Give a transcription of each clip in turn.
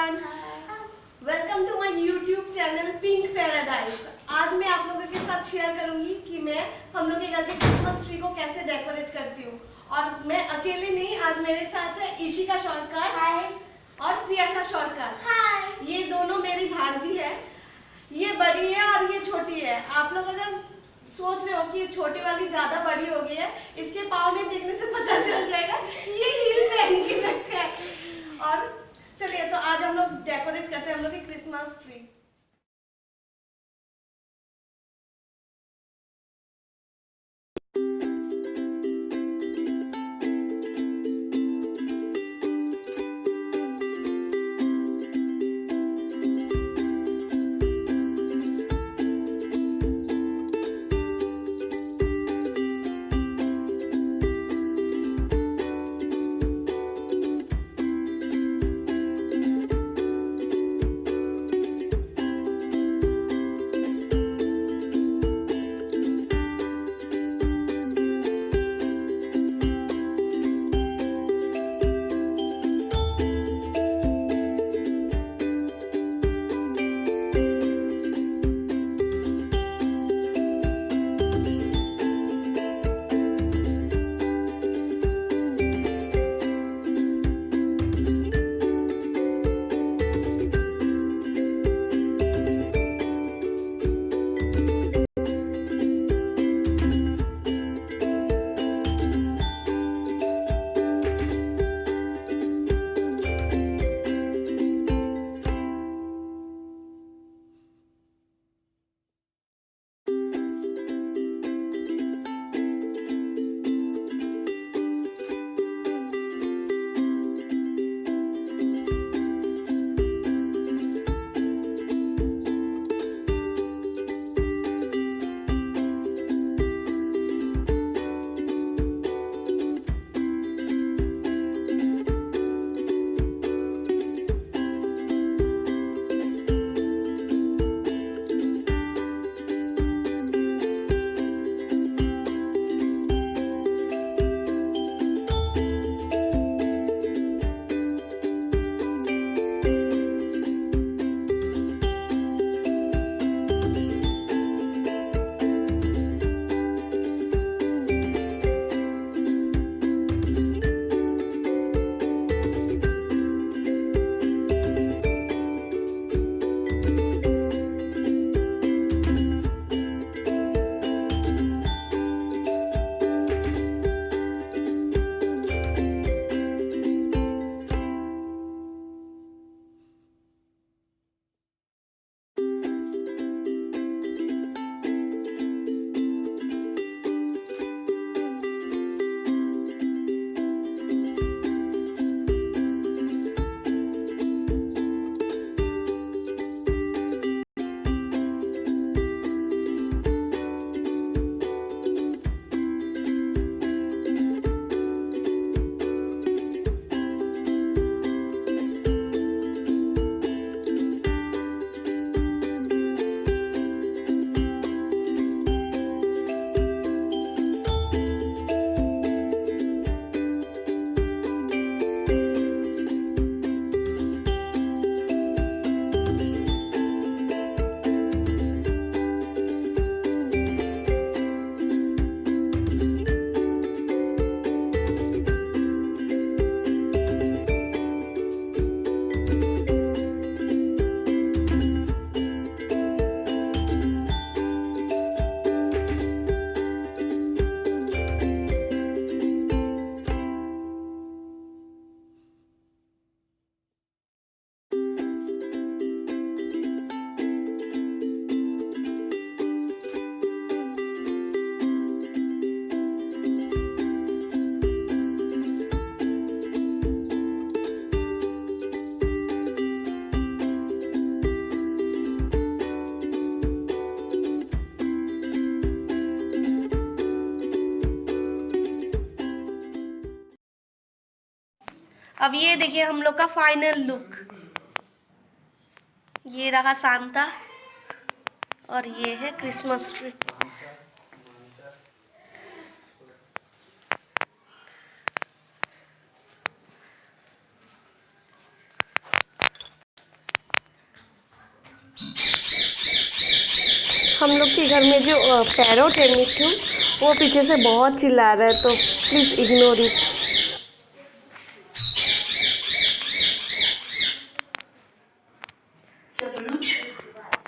Everyone, welcome to my YouTube channel Pink Paradise. आज मैं आप लोगों के साथ शेयर करूंगी कि मैं हम लोग के घर के क्रिसमस ट्री को कैसे डेकोरेट करती हूँ। और मैं अकेले नहीं, आज मेरे साथ है ईशिका शौरकर और प्रियाशा शौरकर। ये दोनों मेरी भांजी है। ये बड़ी है और ये छोटी है। आप लोग अगर सोच रहे हो कि छोटी वाली ज्यादा बड़ी हो गई है, इसके पाँव में देखने से पता चल जाएगा ये हील पहन के रखा है। और चलिए, तो आज हम लोग डेकोरेट करते हैं हम लोग की क्रिसमस ट्री। अब ये देखिए हम लोग का फाइनल लुक। ये रहा सांता और ये है क्रिसमस ट्री। हम लोग के घर में जो पैरोट है मिट्टू, वो पीछे से बहुत चिल्ला रहा है, तो प्लीज़ इग्नोर इट।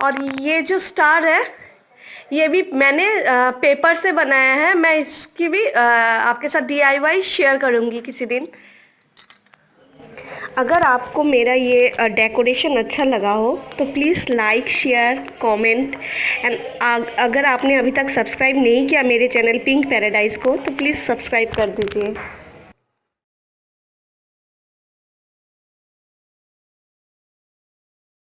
और ये जो स्टार है, ये भी मैंने पेपर से बनाया है। मैं इसकी भी आपके साथ DIY शेयर करूँगी किसी दिन। अगर आपको मेरा ये डेकोरेशन अच्छा लगा हो तो please like, share, comment and अगर आपने अभी तक सब्सक्राइब नहीं किया मेरे चैनल पिंक पैराडाइज को, तो प्लीज़ सब्सक्राइब कर दीजिए।